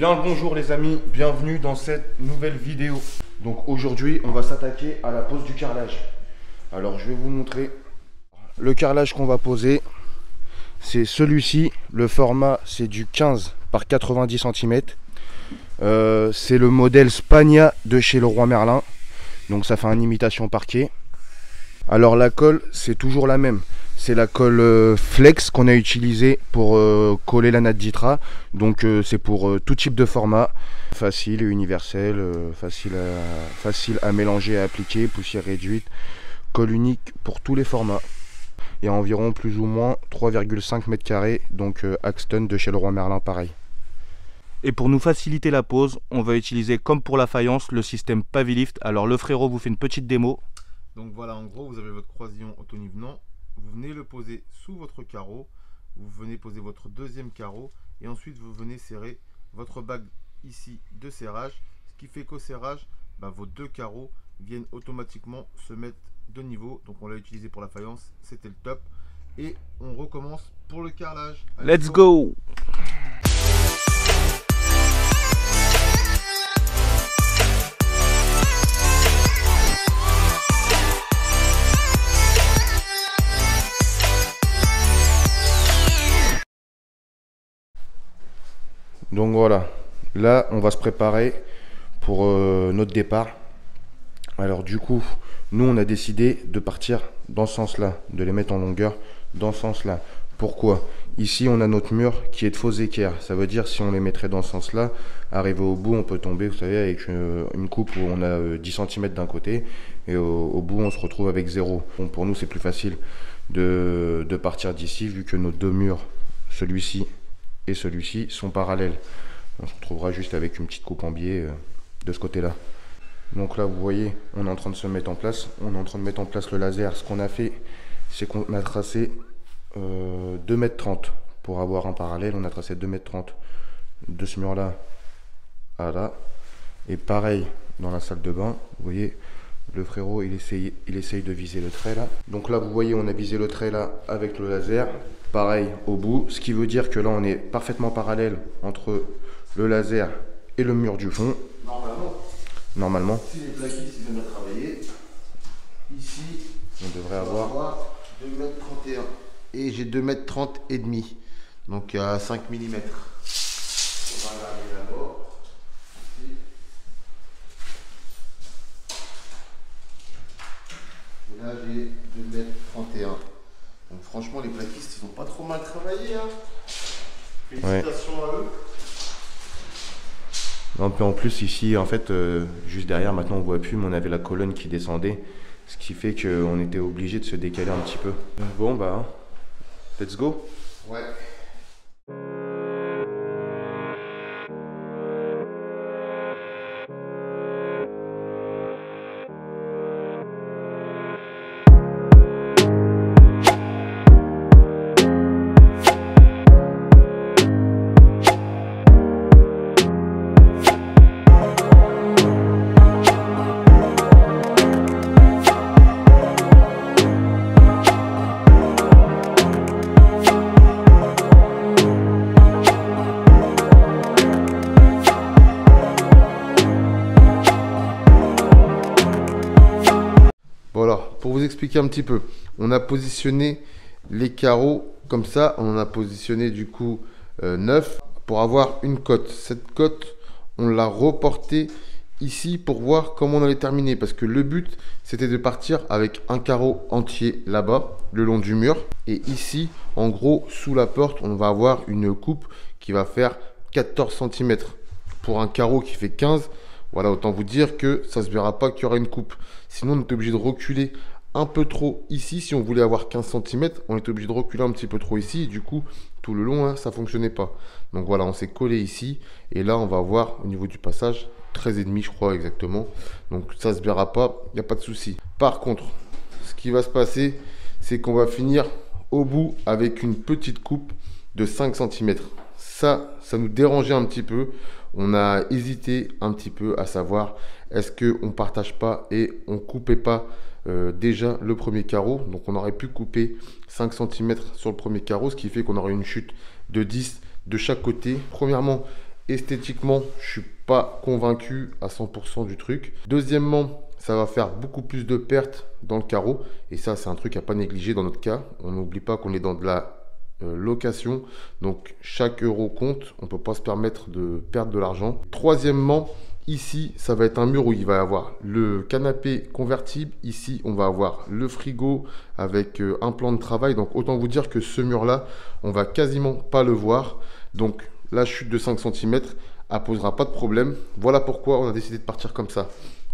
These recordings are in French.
Bien le bonjour les amis, bienvenue dans cette nouvelle vidéo. Donc aujourd'hui on va s'attaquer à la pose du carrelage. Alors je vais vous montrer le carrelage qu'on va poser. C'est celui-ci, le format c'est du 15 par 90 cm. C'est le modèle Spagna de chez Leroy Merlin. Donc ça fait une imitation parquet. Alors la colle c'est toujours la même. C'est la colle flex qu'on a utilisée pour coller la natte d'Itra. Donc c'est pour tout type de format. Facile et universel, facile à mélanger et à appliquer, poussière réduite, colle unique pour tous les formats. Il y a environ plus ou moins 3,5 m², donc Axton de chez Leroy Merlin pareil. Et pour nous faciliter la pose, on va utiliser comme pour la faïence le système Pavilift. Alors le frérot vous fait une petite démo. Donc voilà, en gros vous avez votre croisillon auto-nivelant. Vous venez le poser sous votre carreau, vous venez poser votre deuxième carreau et ensuite vous venez serrer votre bague ici de serrage, ce qui fait qu'au serrage, vos deux carreaux viennent automatiquement se mettre de niveau. Donc on l'a utilisé pour la faïence, c'était le top. Et on recommence pour le carrelage. Allez, let's go! Donc voilà, là on va se préparer pour notre départ. Alors du coup, nous on a décidé de partir dans ce sens-là, de les mettre en longueur dans ce sens-là. Pourquoi? Ici on a notre mur qui est de faux équerre. Ça veut dire si on les mettrait dans ce sens-là, arrivé au bout on peut tomber, vous savez, avec une coupe où on a 10 cm d'un côté et au bout on se retrouve avec 0. Bon, pour nous c'est plus facile de partir d'ici vu que nos deux murs, celui-ci et celui-ci, sont parallèles. On se retrouvera juste avec une petite coupe en biais de ce côté-là. Donc là, vous voyez, on est en train de se mettre en place. On est en train de mettre en place le laser. Ce qu'on a fait, c'est qu'on a tracé 2,30 m. Pour avoir un parallèle, on a tracé 2,30 m de ce mur-là à là. Et pareil, dans la salle de bain, vous voyez, le frérot, il essaye de viser le trait là. Donc là, vous voyez, on a visé le trait là avec le laser. Pareil au bout, ce qui veut dire que là on est parfaitement parallèle entre le laser et le mur du fond. Normalement. Si les plaquistes viennent à travailler, ici on devrait avoir 2,31 m. Et j'ai 2,30 m et demi. Donc à 5 mm. On va regarder d'abord. Et là j'ai 2,31 m. Donc franchement les plaquistes ils ont pas trop mal travaillé hein. Félicitations à eux. Non, puis en plus ici en fait juste derrière maintenant on voit plus mais on avait la colonne qui descendait. Ce qui fait qu'on était obligé de se décaler un petit peu. Bon let's go. Ouais. Voilà, pour vous expliquer un petit peu, on a positionné les carreaux comme ça, on en a positionné du coup 9 pour avoir une cote. Cette cote, on l'a reportée ici pour voir comment on allait terminer parce que le but c'était de partir avec un carreau entier là-bas, le long du mur. Et ici, en gros, sous la porte, on va avoir une coupe qui va faire 14 cm. Pour un carreau qui fait 15, voilà, autant vous dire que ça ne se verra pas qu'il y aura une coupe. Sinon, on est obligé de reculer un peu trop ici. Si on voulait avoir 15 cm, on est obligé de reculer un petit peu trop ici. Et du coup, tout le long, hein, ça ne fonctionnait pas. Donc voilà, on s'est collé ici. Et là, on va voir au niveau du passage, 13,5 je crois exactement. Donc ça ne se verra pas, il n'y a pas de souci. Par contre, ce qui va se passer, c'est qu'on va finir au bout avec une petite coupe de 5 cm. Ça nous dérangeait un petit peu. On a hésité un petit peu à savoir est-ce qu'on ne partage pas et on ne coupait pas déjà le premier carreau. Donc on aurait pu couper 5 cm sur le premier carreau, ce qui fait qu'on aurait une chute de 10 de chaque côté. Premièrement, esthétiquement, je suis pas convaincu à 100% du truc. Deuxièmement, ça va faire beaucoup plus de pertes dans le carreau. Et ça, c'est un truc à pas négliger dans notre cas. On n'oublie pas qu'on est dans de la location. Donc, chaque euro compte. On ne peut pas se permettre de perdre de l'argent. Troisièmement, ici, ça va être un mur où il va y avoir le canapé convertible. Ici, on va avoir le frigo avec un plan de travail. Donc, autant vous dire que ce mur-là, on va quasiment pas le voir. Donc, la chute de 5 cm posera pas de problème. Voilà pourquoi on a décidé de partir comme ça.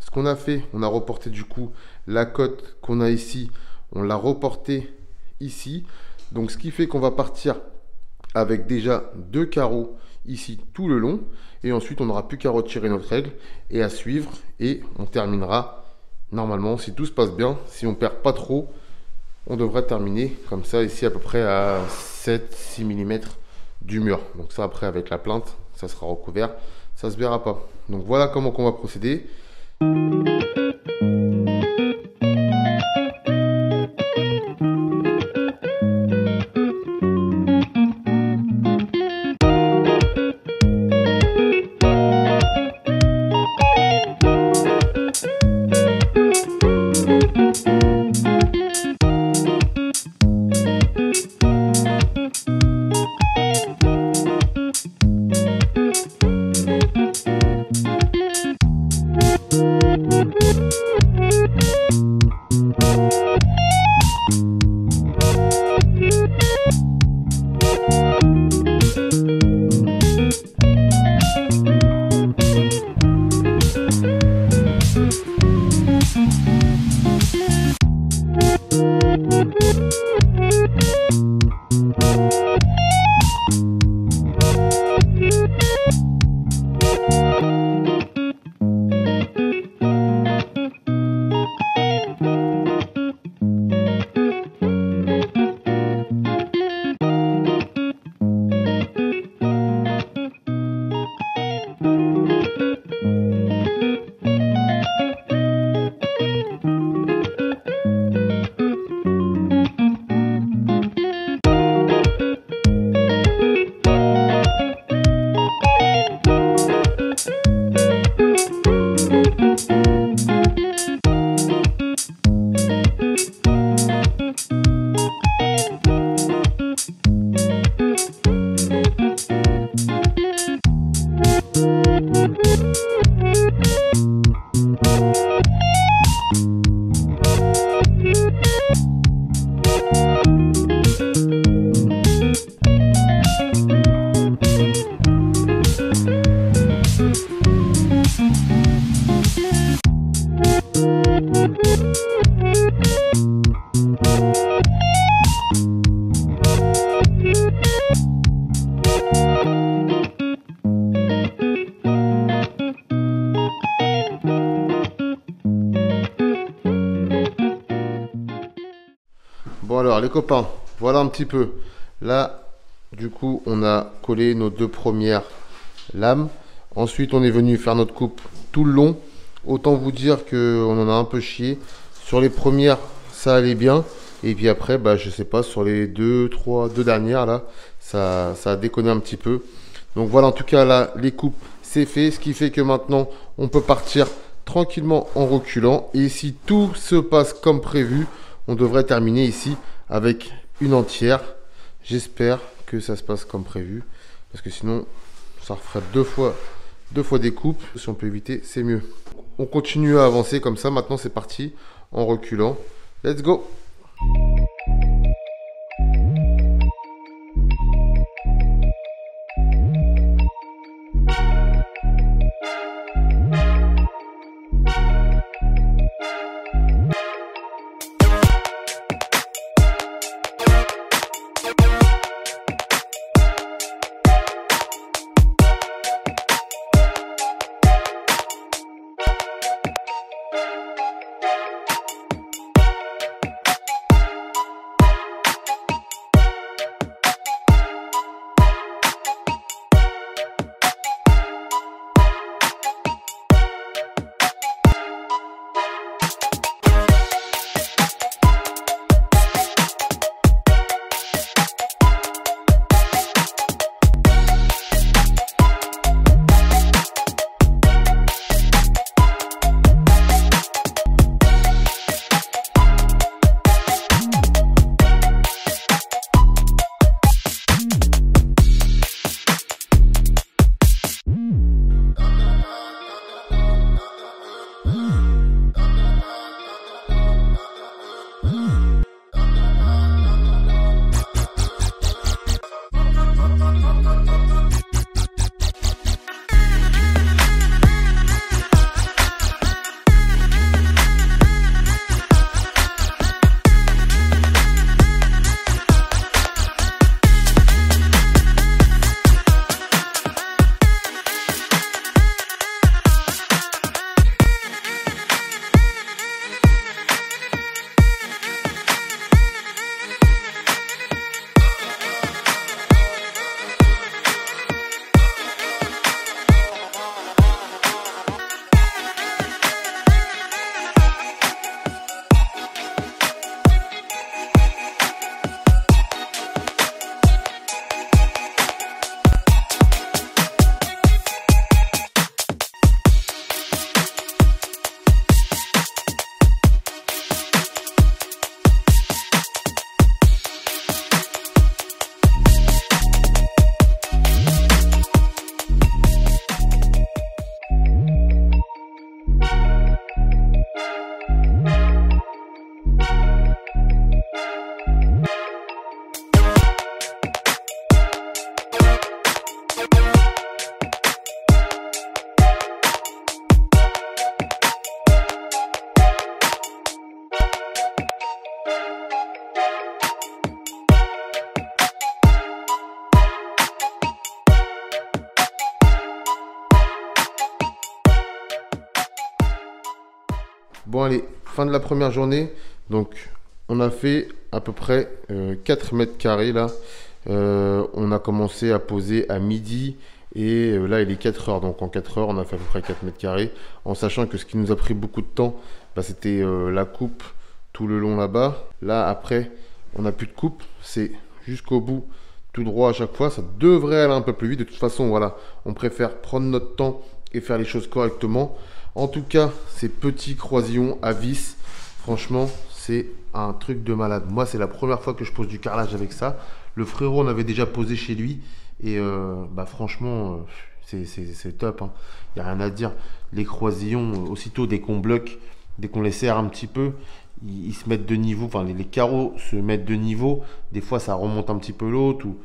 Ce qu'on a fait, on a reporté du coup la cote qu'on a ici, on l'a reporté ici. Donc ce qui fait qu'on va partir avec déjà 2 carreaux ici tout le long. Et ensuite on n'aura plus qu'à retirer notre règle et à suivre. Et on terminera normalement, si tout se passe bien, si on perd pas trop, on devrait terminer comme ça ici à peu près à 7-6 mm du mur. Donc ça après avec la plainte, ça sera recouvert, ça se verra pas. Donc voilà comment on va procéder. Bon alors les copains, voilà un petit peu. Là, du coup, on a collé nos 2 premières lames. Ensuite, on est venu faire notre coupe tout le long. Autant vous dire qu'on en a un peu chié. Sur les premières, ça allait bien. Et puis après, bah, je sais pas, sur les deux dernières, là, ça a déconné un petit peu. Donc voilà, en tout cas, là, les coupes, c'est fait. Ce qui fait que maintenant, on peut partir tranquillement en reculant. Et si tout se passe comme prévu, on devrait terminer ici avec une entière. J'espère que ça se passe comme prévu. Parce que sinon, ça referait deux fois des coupes. Si on peut éviter, c'est mieux. On continue à avancer comme ça. Maintenant, c'est parti en reculant. Let's go! Bon allez, fin de la première journée. Donc on a fait à peu près 4 mètres carrés là. On a commencé à poser à midi et là il est 4 heures. Donc en 4 heures on a fait à peu près 4 mètres carrés. En sachant que ce qui nous a pris beaucoup de temps, bah, c'était la coupe tout le long là-bas. Là après on n'a plus de coupe, c'est jusqu'au bout tout droit à chaque fois. Ça devrait aller un peu plus vite. De toute façon voilà, on préfère prendre notre temps et faire les choses correctement. En tout cas, ces petits croisillons à vis, franchement, c'est un truc de malade. Moi, c'est la première fois que je pose du carrelage avec ça. Le frérot, on avait déjà posé chez lui. Et bah, franchement, c'est top. Hein. Il n'y a rien à dire. Les croisillons, aussitôt, dès qu'on bloque, dès qu'on les serre un petit peu, ils se mettent de niveau. Enfin, les carreaux se mettent de niveau. Des fois, ça remonte un petit peu l'autre. Ou...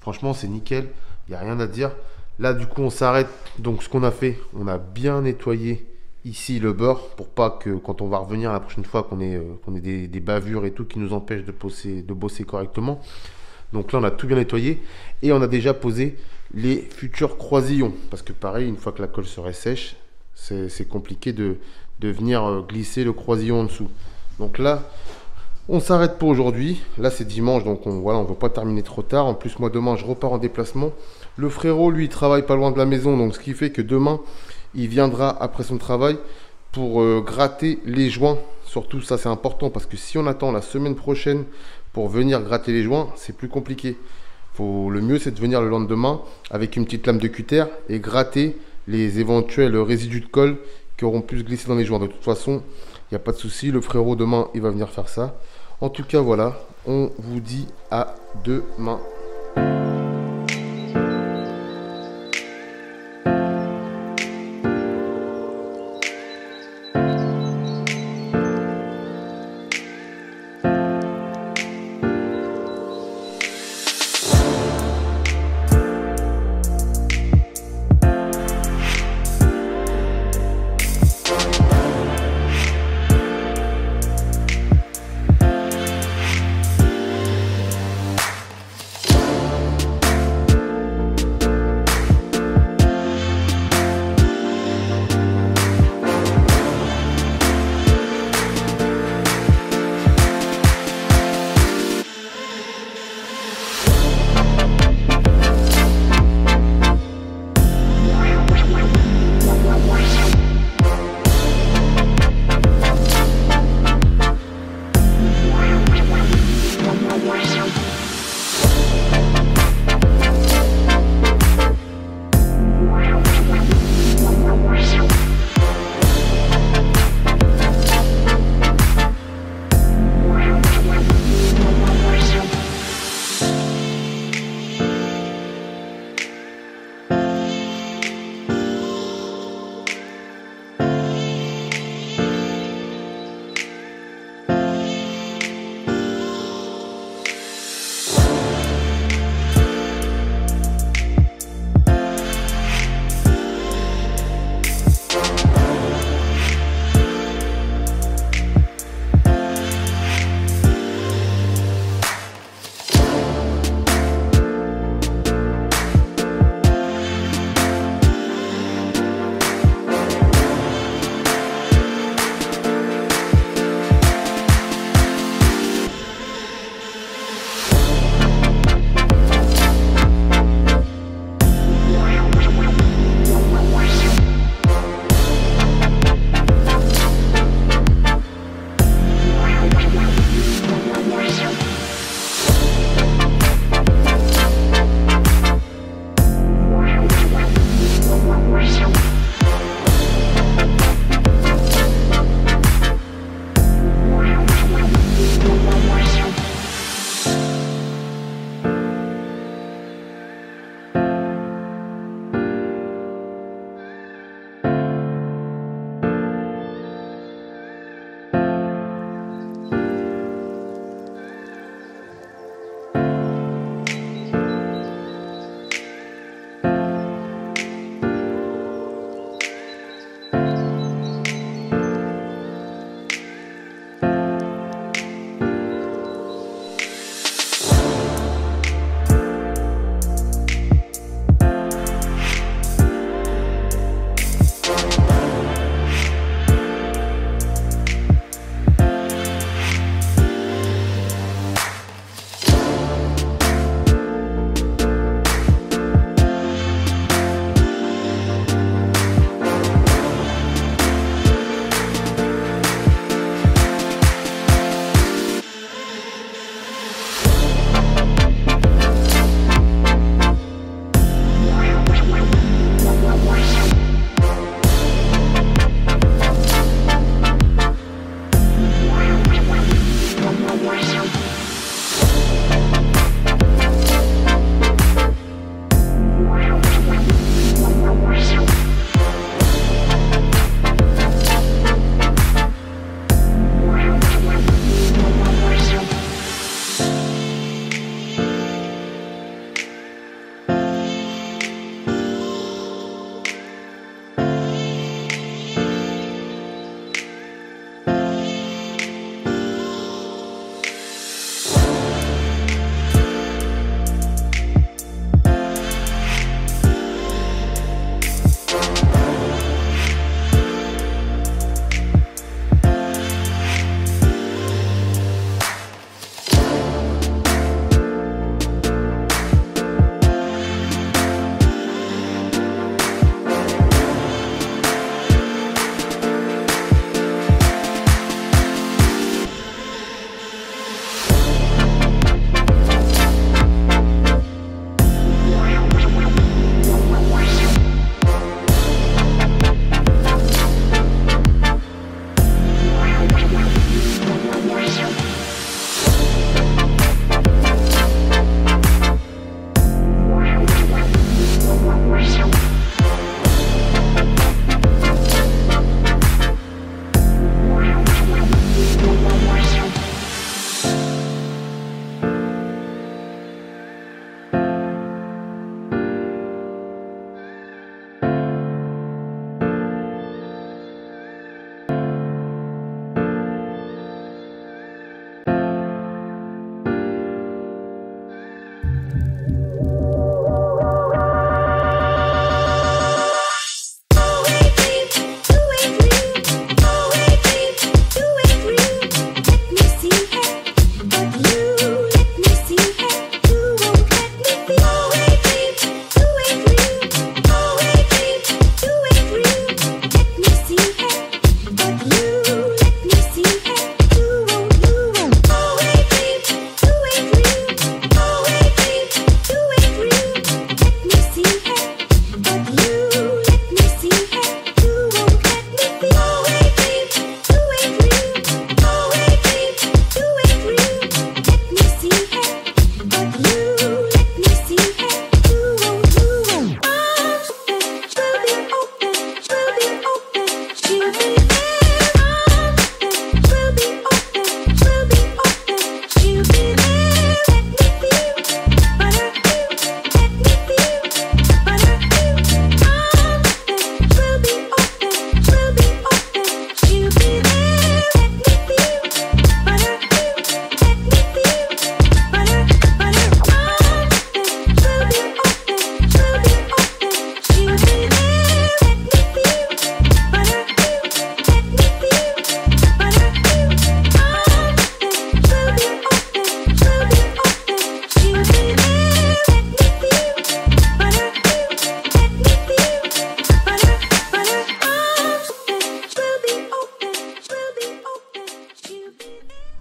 Franchement, c'est nickel. Il n'y a rien à dire. Là, du coup, on s'arrête. Donc, ce qu'on a fait, on a bien nettoyé ici le bord pour pas que quand on va revenir la prochaine fois qu'on ait des bavures et tout qui nous empêchent de bosser correctement. Donc là, on a tout bien nettoyé et on a déjà posé les futurs croisillons. Parce que pareil, une fois que la colle serait sèche, c'est compliqué de venir glisser le croisillon en dessous. Donc là, on s'arrête pour aujourd'hui. Là, c'est dimanche, donc voilà, on ne veut pas terminer trop tard. En plus, moi, demain, je repars en déplacement. Le frérot, lui, il travaille pas loin de la maison. Donc, ce qui fait que demain, il viendra après son travail pour gratter les joints. Surtout, ça, c'est important. Parce que si on attend la semaine prochaine pour venir gratter les joints, c'est plus compliqué. Le mieux, c'est de venir le lendemain avec une petite lame de cutter et gratter les éventuels résidus de colle qui auront pu se glisser dans les joints. De toute façon, il n'y a pas de souci. Le frérot, demain, il va venir faire ça. En tout cas, voilà, on vous dit à demain.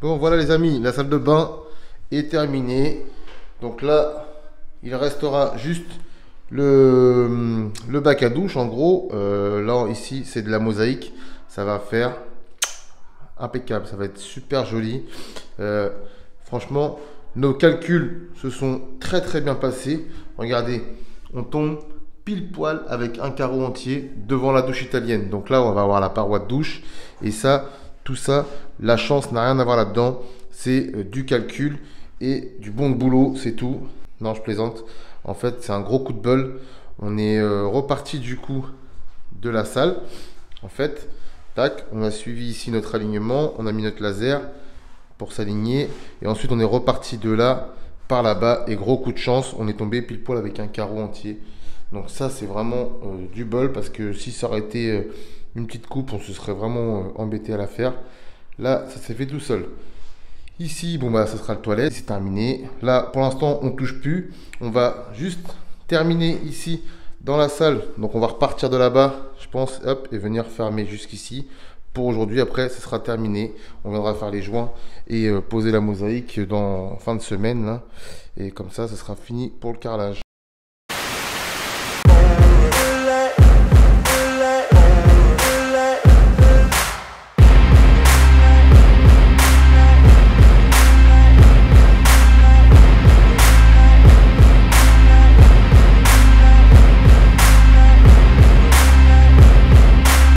Bon, voilà les amis, la salle de bain est terminée. Donc là, il restera juste le bac à douche. En gros, là, ici, c'est de la mosaïque. Ça va faire impeccable. Ça va être super joli. Franchement, nos calculs se sont très bien passés. Regardez, on tombe pile poil avec un carreau entier devant la douche italienne. Donc là, on va avoir la paroi de douche. Et ça, tout ça, la chance n'a rien à voir là-dedans. C'est du calcul et du bon boulot, c'est tout. Non, je plaisante. En fait, c'est un gros coup de bol. On est reparti du coup de la salle. En fait, tac, on a suivi ici notre alignement. On a mis notre laser pour s'aligner. Et ensuite, on est reparti de là par là-bas. Et gros coup de chance, on est tombé pile poil avec un carreau entier. Donc ça, c'est vraiment du bol parce que si ça aurait été une petite coupe, on se serait vraiment embêté à la faire. Là, ça s'est fait tout seul. Ici, bon bah, ça sera le toilette, c'est terminé. Là, pour l'instant, on touche plus. On va juste terminer ici dans la salle. Donc, on va repartir de là-bas, je pense, hop, et venir fermer jusqu'ici. Pour aujourd'hui, après, ce sera terminé. On viendra faire les joints et poser la mosaïque dans fin de semaine. Là. Et comme ça, ce sera fini pour le carrelage.